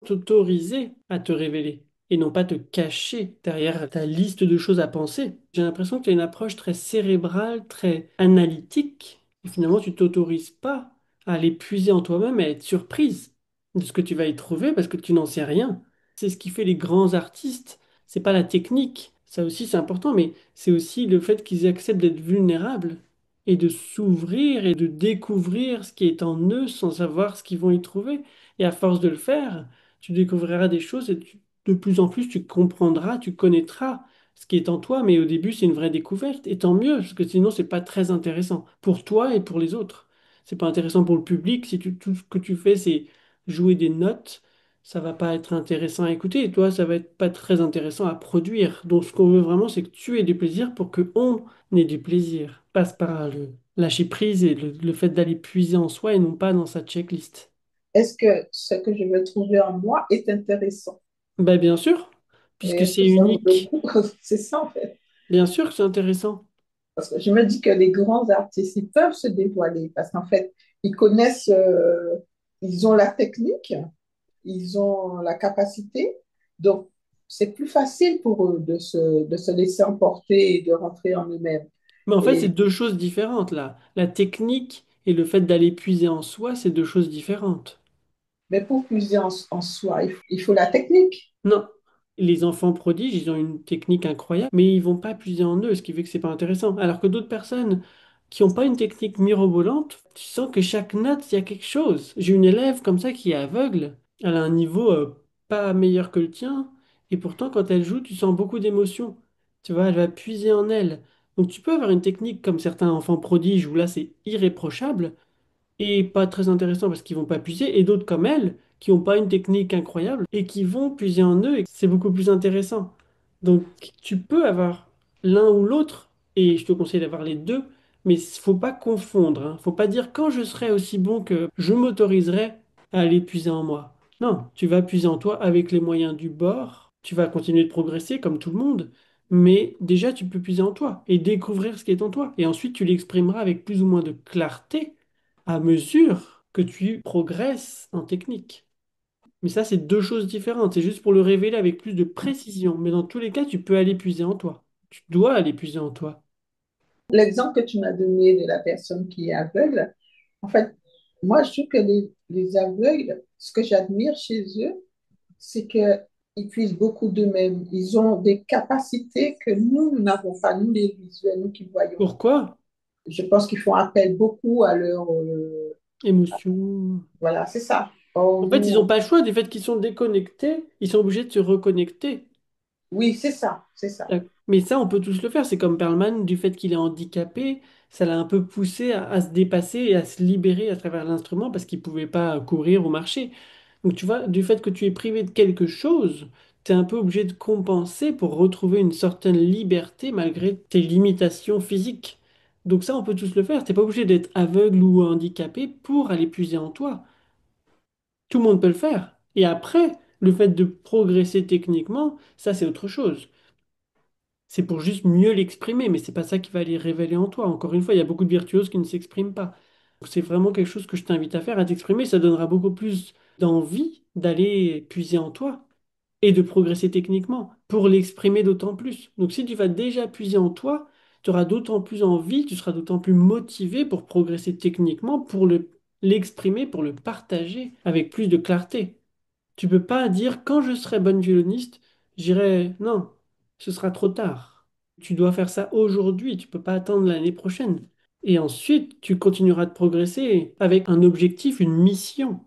t'autoriser à te révéler et non pas te cacher derrière ta liste de choses à penser. J'ai l'impression que tu as une approche très cérébrale, très analytique, et finalement tu t'autorises pas à aller puiser en toi-même et à être surprise de ce que tu vas y trouver parce que tu n'en sais rien. C'est ce qui fait les grands artistes. C'est pas la technique, ça aussi c'est important, mais c'est aussi le fait qu'ils acceptent d'être vulnérables et de s'ouvrir et de découvrir ce qui est en eux sans savoir ce qu'ils vont y trouver. Et à force de le faire, tu découvriras des choses et de plus en plus tu comprendras, tu connaîtras ce qui est en toi. Mais au début, c'est une vraie découverte. Et tant mieux, parce que sinon, c'est pas très intéressant pour toi et pour les autres. C'est pas intéressant pour le public. Si tout ce que tu fais, c'est jouer des notes, ça va pas être intéressant à écouter. Et toi, ça va être pas très intéressant à produire. Donc, ce qu'on veut vraiment, c'est que tu aies du plaisir pour que on ait du plaisir. Passe par le lâcher prise et le fait d'aller puiser en soi et non pas dans sa checklist. Est-ce que ce que je veux trouver en moi est intéressant? Ben, bien sûr, Et puisque est-ce c'est que ça vaut le unique. coup? C'est ça, en fait. Bien sûr que c'est intéressant. Parce que je me dis que les grands artistes, ils peuvent se dévoiler parce qu'en fait, ils connaissent, ils ont la technique, ils ont la capacité. Donc, c'est plus facile pour eux de se laisser emporter et de rentrer en eux-mêmes. Mais en fait, c'est Et, deux choses différentes là. La technique et le fait d'aller puiser en soi, c'est deux choses différentes. mais pour puiser en soi, il faut la technique. Non. Les enfants prodiges, ils ont une technique incroyable, mais ils vont pas puiser en eux, ce qui fait que c'est pas intéressant. Alors que d'autres personnes qui n'ont pas une technique mirobolante, tu sens que chaque note, il y a quelque chose. J'ai une élève comme ça qui est aveugle. Elle a un niveau pas meilleur que le tien, et pourtant quand elle joue, tu sens beaucoup d'émotion. Tu vois, elle va puiser en elle. Donc tu peux avoir une technique comme certains enfants prodiges où là c'est irréprochable, et pas très intéressant parce qu'ils vont pas puiser, et d'autres comme elle, qui n'ont pas une technique incroyable et qui vont puiser en eux, et c'est beaucoup plus intéressant. Donc tu peux avoir l'un ou l'autre, et je te conseille d'avoir les deux, mais il faut pas confondre, hein. Faut pas dire quand je serai aussi bon que je m'autoriserai à aller puiser en moi. Non, tu vas puiser en toi avec les moyens du bord, tu vas continuer de progresser comme tout le monde. Mais déjà, tu peux puiser en toi et découvrir ce qui est en toi. Et ensuite, tu l'exprimeras avec plus ou moins de clarté à mesure que tu progresses en technique. Mais ça, c'est deux choses différentes. C'est juste pour le révéler avec plus de précision. Mais dans tous les cas, tu peux aller puiser en toi. Tu dois aller puiser en toi. L'exemple que tu m'as donné de la personne qui est aveugle, en fait, moi, je trouve que les aveugles, ce que j'admire chez eux, c'est qu'ils puissent beaucoup d'eux-mêmes. Ils ont des capacités que nous n'avons pas, nous les visuels, nous qui voyons. Pourquoi? Je pense qu'ils font appel beaucoup à leur... Émotion. voilà, c'est ça. Or, En fait, ils n'ont nous, pas le choix. Du fait qu'ils sont déconnectés, ils sont obligés de se reconnecter. oui, c'est ça, c'est ça. Mais ça, on peut tous le faire. C'est comme Perlman, du fait qu'il est handicapé, ça l'a un peu poussé à se dépasser et à se libérer à travers l'instrument parce qu'il pouvait pas courir ou marcher. Donc tu vois, du fait que tu es privé de quelque chose, tu es un peu obligé de compenser pour retrouver une certaine liberté malgré tes limitations physiques. Donc ça, on peut tous le faire. T'es pas obligé d'être aveugle ou handicapé pour aller puiser en toi. Tout le monde peut le faire. Et après, le fait de progresser techniquement, ça c'est autre chose. C'est pour juste mieux l'exprimer, mais c'est pas ça qui va aller révéler en toi. Encore une fois, il y a beaucoup de virtuoses qui ne s'expriment pas. Donc, c'est vraiment quelque chose que je t'invite à faire, à t'exprimer. Ça donnera beaucoup plus d'envie d'aller puiser en toi et de progresser techniquement pour l'exprimer d'autant plus. Donc, si tu vas déjà puiser en toi, tu auras d'autant plus envie, tu seras d'autant plus motivé pour progresser techniquement, pour l'exprimer, pour le partager avec plus de clarté. Tu peux pas dire quand je serai bonne violoniste, j'irai. Non, ce sera trop tard. Tu dois faire ça aujourd'hui, tu peux pas attendre l'année prochaine. Et ensuite, tu continueras de progresser avec un objectif, une mission.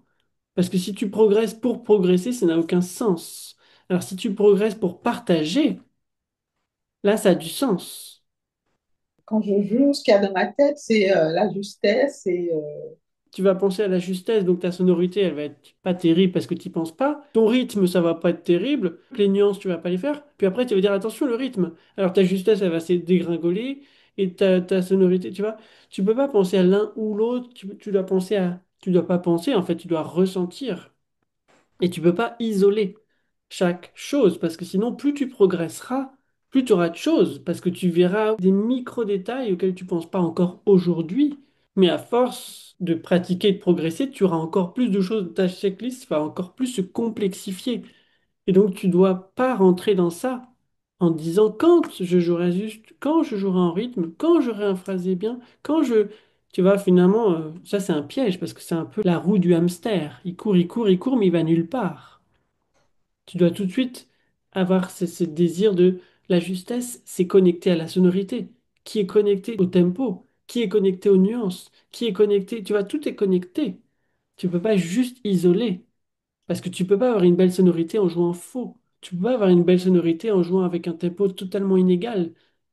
Parce que si tu progresses pour progresser, ça n'a aucun sens. Alors si tu progresses pour partager, là, ça a du sens. Quand je joue, ce qu'il y a dans ma tête, c'est la justesse et Tu vas penser à la justesse, donc ta sonorité, elle va être pas terrible parce que tu n'y penses pas. Ton rythme, ça va pas être terrible. Les nuances, tu vas pas les faire. Puis après, tu vas dire attention, le rythme. Alors ta justesse, elle va se dégringoler et ta sonorité, tu vois. Tu peux pas penser à l'un ou l'autre. Tu dois penser à. Tu dois pas penser, en fait, tu dois ressentir. Et tu peux pas isoler chaque chose parce que sinon, plus tu progresseras, plus tu auras de choses parce que tu verras des micro-détails auxquels tu penses pas encore aujourd'hui. Mais à force de pratiquer et de progresser, tu auras encore plus de choses. Ta checklist va encore plus se complexifier. Et donc, tu dois pas rentrer dans ça en disant quand je jouerai juste, quand je jouerai en rythme, quand j'aurai un phrasé bien, quand je... Tu vois, finalement, ça c'est un piège parce que c'est un peu la roue du hamster. Il court, il court, il court, mais il va nulle part. Tu dois tout de suite avoir ce désir de la justesse, c'est connecté à la sonorité, qui est connecté au tempo, qui est connecté aux nuances, qui est connecté, tu vois, tout est connecté. Tu peux pas juste isoler, parce que tu peux pas avoir une belle sonorité en jouant faux. Tu peux pas avoir une belle sonorité en jouant avec un tempo totalement inégal.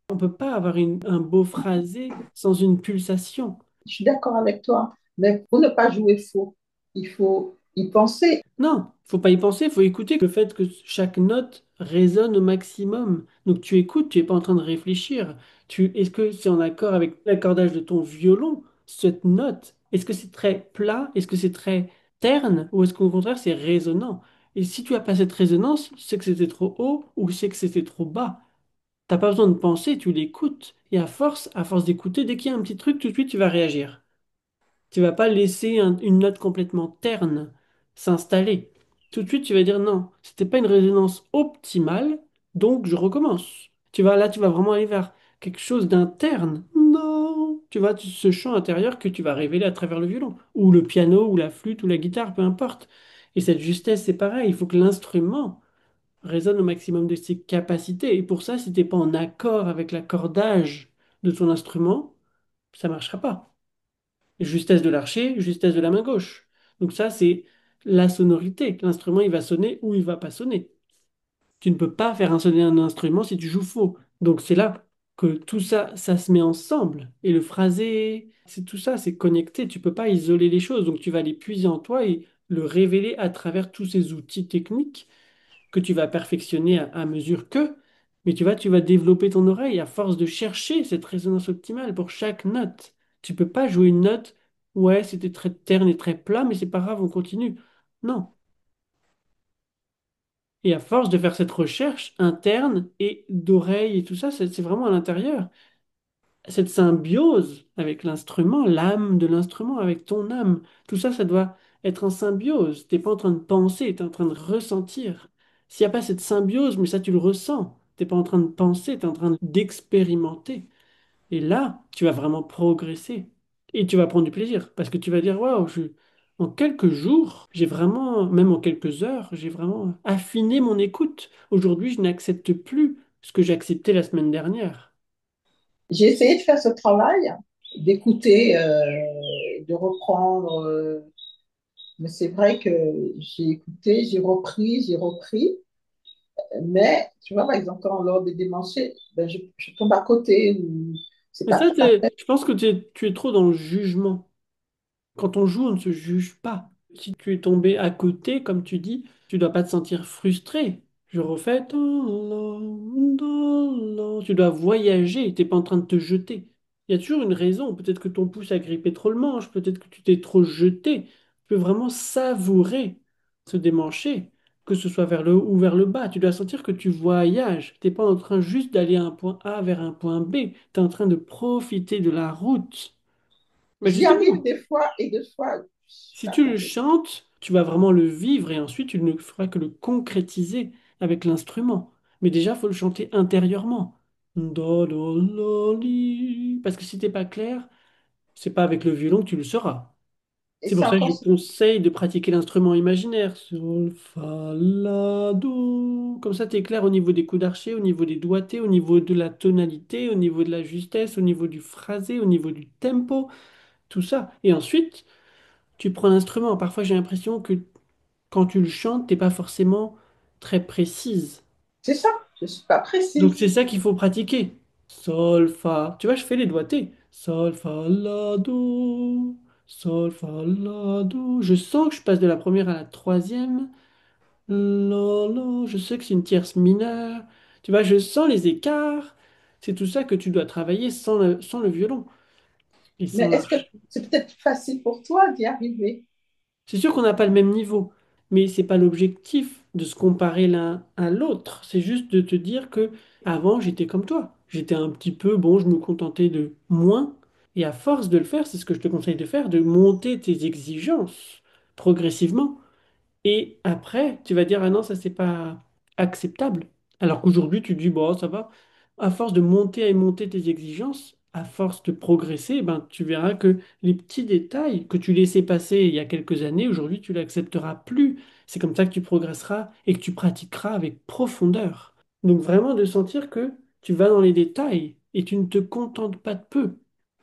On peut pas avoir un beau phrasé sans une pulsation. Je suis d'accord avec toi, mais pour ne pas jouer faux, il faut y penser. Non, faut pas y penser, faut écouter le fait que chaque note résonne au maximum. Donc tu écoutes, tu es pas en train de réfléchir. Est-ce que c'est en accord avec l'accordage de ton violon, cette note? Est-ce que c'est très plat? Est-ce que c'est très terne? Ou est-ce qu'au contraire c'est résonnant? Et si tu as pas cette résonance, c'est que c'était trop haut ou c'est que c'était trop bas. T'as pas besoin de penser, tu l'écoutes. Et à force d'écouter, dès qu'il y a un petit truc, tout de suite tu vas réagir. Tu vas pas laisser une note complètement terne s'installer. Tout de suite, tu vas dire non, c'était pas une résonance optimale, donc je recommence. Là, tu vas vraiment aller vers quelque chose d'interne. Non, ce chant intérieur que tu vas révéler à travers le violon, ou le piano, ou la flûte, ou la guitare, peu importe. Et cette justesse, c'est pareil, il faut que l'instrument résonne au maximum de ses capacités. Et pour ça, si t'es pas en accord avec l'accordage de ton instrument, ça marchera pas. Justesse de l'archer, justesse de la main gauche. Donc ça, c'est la sonorité. L'instrument, il va sonner ou il va pas sonner. Tu ne peux pas faire un sonner un instrument si tu joues faux. Donc c'est là que tout ça, ça se met ensemble. Et le phrasé, c'est tout ça, c'est connecté. Tu peux pas isoler les choses. Donc tu vas les puiser en toi et le révéler à travers tous ces outils techniques que tu vas perfectionner à mesure que, mais tu vas développer ton oreille à force de chercher cette résonance optimale pour chaque note. Tu peux pas jouer une note, ouais, c'était très terne et très plat, mais c'est pas grave, on continue. Non. Et à force de faire cette recherche interne et d'oreille et tout ça, c'est vraiment à l'intérieur. Cette symbiose avec l'instrument, l'âme de l'instrument avec ton âme, tout ça, ça doit être en symbiose. T'es pas en train de penser, tu es en train de ressentir. S'il n'y a pas cette symbiose, mais ça tu le ressens, t'es pas en train de penser, tu es en train d'expérimenter. Et là, tu vas vraiment progresser. Et tu vas prendre du plaisir, parce que tu vas dire, waouh, en quelques jours, j'ai vraiment, même en quelques heures, j'ai vraiment affiné mon écoute. Aujourd'hui, je n'accepte plus ce que j'acceptais la semaine dernière. J'ai essayé de faire ce travail, d'écouter, de reprendre, mais c'est vrai que j'ai écouté, j'ai repris, mais tu vois, par exemple, quand lors des démarchés, ben, je tombe à côté, ou c'est Mais pas ça, tout à fait. je pense que tu es trop dans le jugement. Quand on joue, on ne se juge pas. Si tu es tombé à côté, comme tu dis, tu dois pas te sentir frustré. Je refais. Tu dois voyager, tu n'es pas en train de te jeter. Il y a toujours une raison. Peut-être que ton pouce a grippé trop le manche, peut-être que tu t'es trop jeté. Tu peux vraiment savourer ce démancher, que ce soit vers le haut ou vers le bas. Tu dois sentir que tu voyages. Tu n'es pas en train juste d'aller à un point A vers un point B. Tu es en train de profiter de la route. Mais J'y justement, arrive des fois et des fois, je suis si pas tu le complète. chantes, tu vas vraiment le vivre et ensuite tu ne feras que le concrétiser avec l'instrument. Mais déjà, il faut le chanter intérieurement. Do, do, la, li. Parce que si t'es pas clair, c'est pas avec le violon que tu le seras. Et C'est c'est pour ça que encore, je conseille de pratiquer l'instrument imaginaire. Sol, fa, la, do. Comme ça, tu es clair au niveau des coups d'archet, au niveau des doigtés, au niveau de la tonalité, au niveau de la justesse, au niveau du phrasé, au niveau du tempo, tout ça. Et ensuite, tu prends l'instrument. Parfois, j'ai l'impression que quand tu le chantes, t'es pas forcément très précise. c'est ça, je suis pas Donc, précise. c'est ça qu'il faut pratiquer. Sol, fa. Tu vois, je fais les doigtés. Sol, fa, la, do. Sol, fa, la, do. Je sens que je passe de la première à la troisième. La, la. Je sais que c'est une tierce mineure. Tu vois, je sens les écarts. C'est tout ça que tu dois travailler sans le violon et Mais sans est-ce que l'arche. c'est peut-être facile pour toi d'y arriver? C'est sûr qu'on n'a pas le même niveau, mais c'est pas l'objectif de se comparer l'un à l'autre. C'est juste de te dire que avant j'étais comme toi. J'étais un petit peu, bon, je me contentais de moins. Et à force de le faire, c'est ce que je te conseille de faire, de monter tes exigences progressivement. Et après, tu vas dire, ah non, ça, c'est pas acceptable. Alors qu'aujourd'hui, tu te dis, bon, ça va. À force de monter et monter tes exigences, à force de progresser, eh ben, tu verras que les petits détails que tu laissais passer il y a quelques années, aujourd'hui, tu l'accepteras plus. C'est comme ça que tu progresseras et que tu pratiqueras avec profondeur. Donc vraiment de sentir que tu vas dans les détails et tu ne te contentes pas de peu.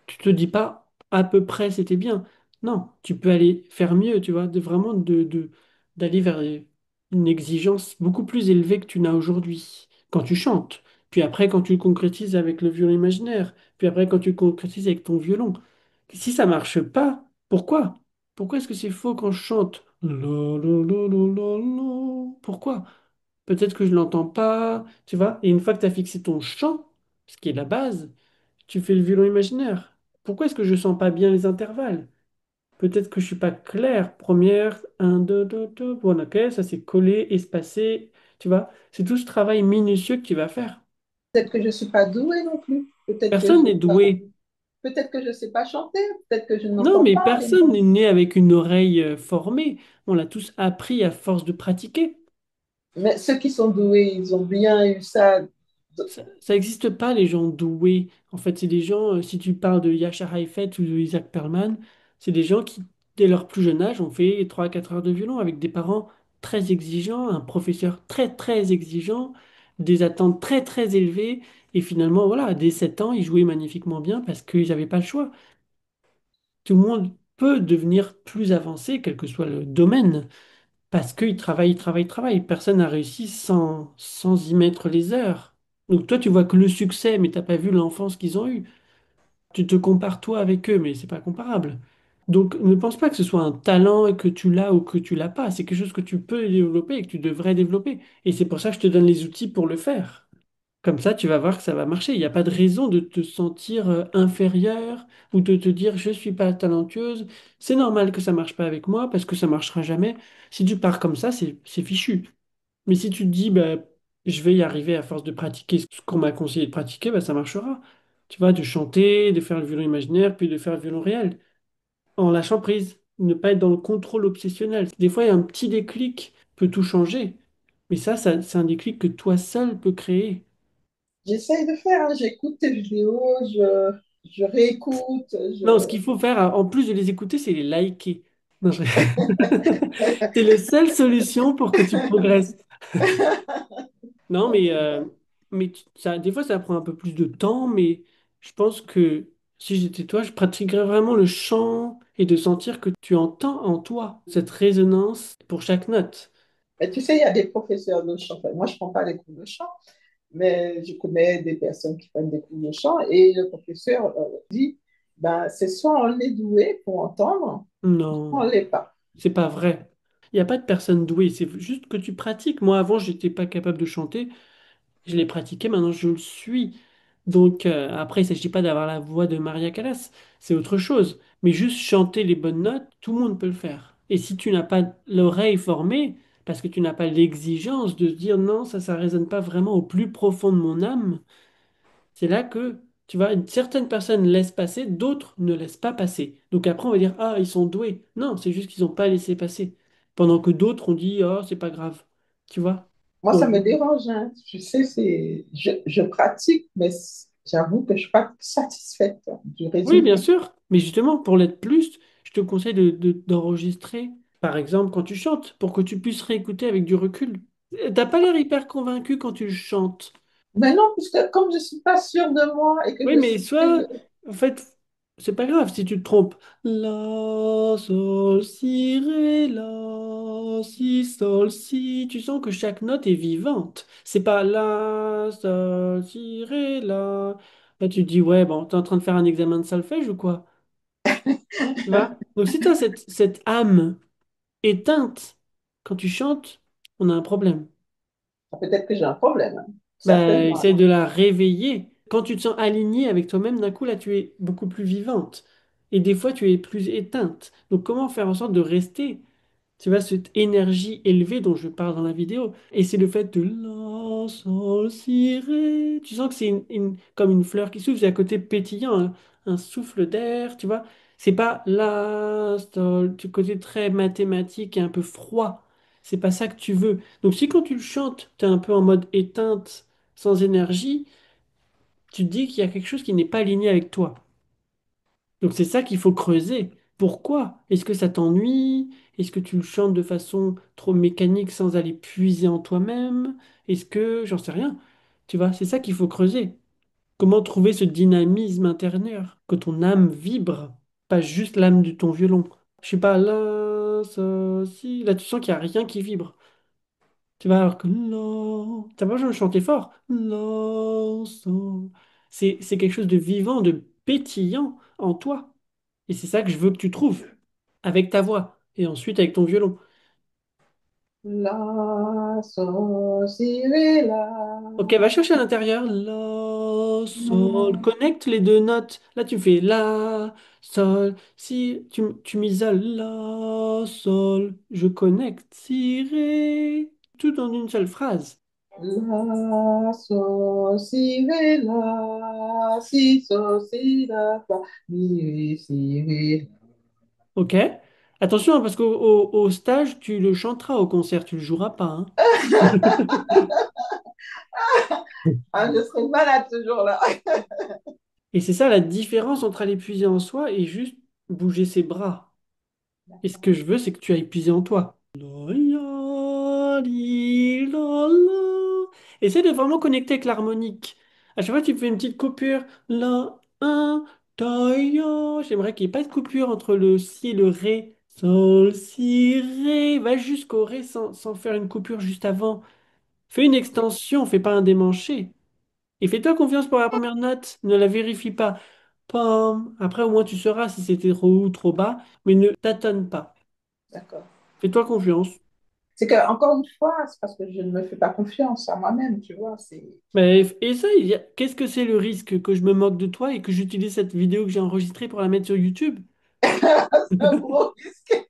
Tu te dis pas, à peu près, c'était bien. Non, tu peux aller faire mieux, tu vois, de vraiment d'aller vers une exigence beaucoup plus élevée que tu n'as aujourd'hui quand tu chantes. Puis après, quand tu le concrétises avec le violon imaginaire. Puis après, quand tu le concrétises avec ton violon. Si ça marche pas, pourquoi? Pourquoi est-ce que c'est faux quand je chante? La, la, la, la, la, la. Pourquoi? Peut-être que je l'entends pas, tu vois. Et une fois que tu as fixé ton chant, ce qui est la base, tu fais le violon imaginaire. Pourquoi est-ce que je sens pas bien les intervalles? Peut-être que je suis pas clair. Première, un, 2, 2, 2. Bon, ok, ça c'est collé, espacé. Tu vois, c'est tout ce travail minutieux que tu vas faire. Peut-être que je ne suis pas douée non plus. Personne n'est doué. Peut-être que je ne sais pas chanter. Peut-être que je Non, n'entends mais pas les personne notes. n'est né avec une oreille formée. On l'a tous appris à force de pratiquer. Mais ceux qui sont doués, ils ont bien eu ça. Ça n'existe pas, les gens doués. En fait, c'est des gens, si tu parles de Yasha Heifetz ou de Isaac Perlman, c'est des gens qui, dès leur plus jeune âge, ont fait 3 à 4 heures de violon avec des parents très exigeants, un professeur très, très exigeant, des attentes très, très élevées. Et finalement, voilà, dès 7 ans, ils jouaient magnifiquement bien parce qu'ils n'avaient pas le choix. Tout le monde peut devenir plus avancé, quel que soit le domaine, parce qu'ils travaillent, travaillent, travaillent. Personne n'a réussi sans y mettre les heures. Donc toi, tu vois que le succès, mais t'as pas vu l'enfance qu'ils ont eue. Tu te compares toi avec eux, mais c'est pas comparable. Donc ne pense pas que ce soit un talent et que tu l'as ou que tu l'as pas. C'est quelque chose que tu peux développer et que tu devrais développer. Et c'est pour ça que je te donne les outils pour le faire. Comme ça, tu vas voir que ça va marcher. Il n'y a pas de raison de te sentir inférieur ou de te dire je suis pas talentueuse. C'est normal que ça marche pas avec moi parce que ça marchera jamais. Si tu pars comme ça, c'est fichu. Mais si tu te dis bah, je vais y arriver à force de pratiquer ce qu'on m'a conseillé de pratiquer, bah, ça marchera. Tu vois, de chanter, de faire le violon imaginaire, puis de faire le violon réel. En lâchant prise, ne pas être dans le contrôle obsessionnel. Des fois, il y a un petit déclic peut tout changer. Mais ça, c'est un déclic que toi seul peux créer. J'essaye de faire, hein. J'écoute tes vidéos, je réécoute, Non, ce qu'il faut faire, en plus de les écouter, c'est les liker. Non, c'est la seule solution pour que tu progresses. Non, ça, des fois, ça prend un peu plus de temps, mais je pense que si j'étais toi, je pratiquerais vraiment le chant et de sentir que tu entends en toi cette résonance pour chaque note. Mais tu sais, il y a des professeurs de chant. Enfin, moi, je ne prends pas les cours de chant, mais je connais des personnes qui prennent des cours de chant et le professeur dit, ben, c'est soit on est doué pour entendre, soit on Non, ne l'est pas. c'est pas vrai. Il n'y a pas de personne douée, c'est juste que tu pratiques. Moi, avant, j'étais pas capable de chanter. Je l'ai pratiqué, maintenant je le suis. Donc après, il ne s'agit pas d'avoir la voix de Maria Callas, c'est autre chose. Mais juste chanter les bonnes notes, tout le monde peut le faire. Et si tu n'as pas l'oreille formée, parce que tu n'as pas l'exigence de se dire non, ça résonne pas vraiment au plus profond de mon âme, c'est là que, tu vois, certaines personnes laissent passer, d'autres ne laissent pas passer. Donc après, on va dire, ah, ils sont doués. Non, c'est juste qu'ils n'ont pas laissé passer. Pendant que d'autres ont dit, oh, c'est pas grave. Tu vois? Moi, ça Donc, me dérange, hein. Tu sais, je pratique, mais j'avoue que je ne suis pas satisfaite du oui, bien résultat. sûr, mais justement, pour l'être plus, je te conseille d'enregistrer, par exemple, quand tu chantes, pour que tu puisses réécouter avec du recul. T'as pas l'air hyper convaincu quand tu chantes. Mais non, puisque comme je ne suis pas sûre de moi et que Oui, je mais sais que soit, en fait, c'est pas grave si tu te trompes. La, sol, si, ré, la, si, sol, si. Tu sens que chaque note est vivante. C'est pas la, sol, si, ré, la. Là, tu te dis, ouais, bon, t'es en train de faire un examen de solfège ou quoi? Tu vois? Donc si tu as cette âme éteinte quand tu chantes, on a un problème. peut-être que j'ai un problème, hein. Bah, Certainement. essaye de la réveiller. Quand tu te sens aligné avec toi-même, d'un coup, là, tu es beaucoup plus vivante. Et des fois, tu es plus éteinte. Donc comment faire en sorte de rester, tu vois, cette énergie élevée dont je parle dans la vidéo. Et c'est le fait de la, sol, si, ré. Tu sens que c'est comme une fleur qui s'ouvre, c'est à côté pétillant, hein. un souffle d'air, tu vois. C'est pas la, sol, du côté très mathématique et un peu froid. C'est pas ça que tu veux. Donc si quand tu le chantes, tu es un peu en mode éteinte, sans énergie, tu te dis qu'il y a quelque chose qui n'est pas aligné avec toi. Donc c'est ça qu'il faut creuser. Pourquoi? Est-ce que ça t'ennuie? Est-ce que tu le chantes de façon trop mécanique sans aller puiser en toi-même? Est-ce que... J'en sais rien. Tu vois, c'est ça qu'il faut creuser. Comment trouver ce dynamisme intérieur? Que ton âme vibre, pas juste l'âme de ton violon. Je sais pas, là, ça, si. Là, tu sens qu'il n'y a rien qui vibre. Tu vas alors que là, t'as pas besoin de chanter fort. Là, ça. C'est quelque chose de vivant, de pétillant en toi. Et c'est ça que je veux que tu trouves avec ta voix et ensuite avec ton violon. La, sol, si, ré, Ok, la. va chercher à l'intérieur. La, sol. Connecte les deux notes. Là, tu fais la, sol, si. Tu m'isoles. La, sol. Je connecte. Si, ré. Tout en une seule phrase. La, sol, si, ré, la, si, sol, si, la, fa, mi, ré, si, ré. Ok? Attention, hein, parce qu'au stage, tu le chanteras au concert, tu le joueras pas, hein. Ah, je serais malade ce jour-là. Et c'est ça la différence entre aller puiser en soi et juste bouger ses bras. Et ce que je veux, c'est que tu ailles puiser en toi. La, ya, li, la, la. Essaie de vraiment connecter avec l'harmonique. À chaque fois, tu fais une petite coupure. La, un, ta, ya. J'aimerais qu'il n'y ait pas de coupure entre le si et le ré. Sol, si, ré. Va jusqu'au ré sans faire une coupure juste avant. Fais une extension, fais pas un démanché. Et fais-toi confiance pour la première note, ne la vérifie pas. Pam. Après, au moins, tu sauras si c'était trop haut ou trop bas, mais ne tâtonne pas. D'accord. Fais-toi confiance. C'est que, encore une fois, c'est parce que je ne me fais pas confiance à moi-même, tu vois. C'est Mais essaye. Qu'est-ce que c'est le risque que je me moque de toi et que j'utilise cette vidéo que j'ai enregistrée pour la mettre sur YouTube? un gros risque.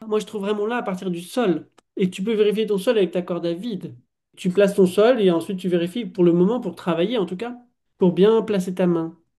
Moi, je trouve vraiment là à partir du sol. Et tu peux vérifier ton sol avec ta corde à vide. Tu places ton sol et ensuite tu vérifies pour le moment, pour travailler en tout cas, pour bien placer ta main.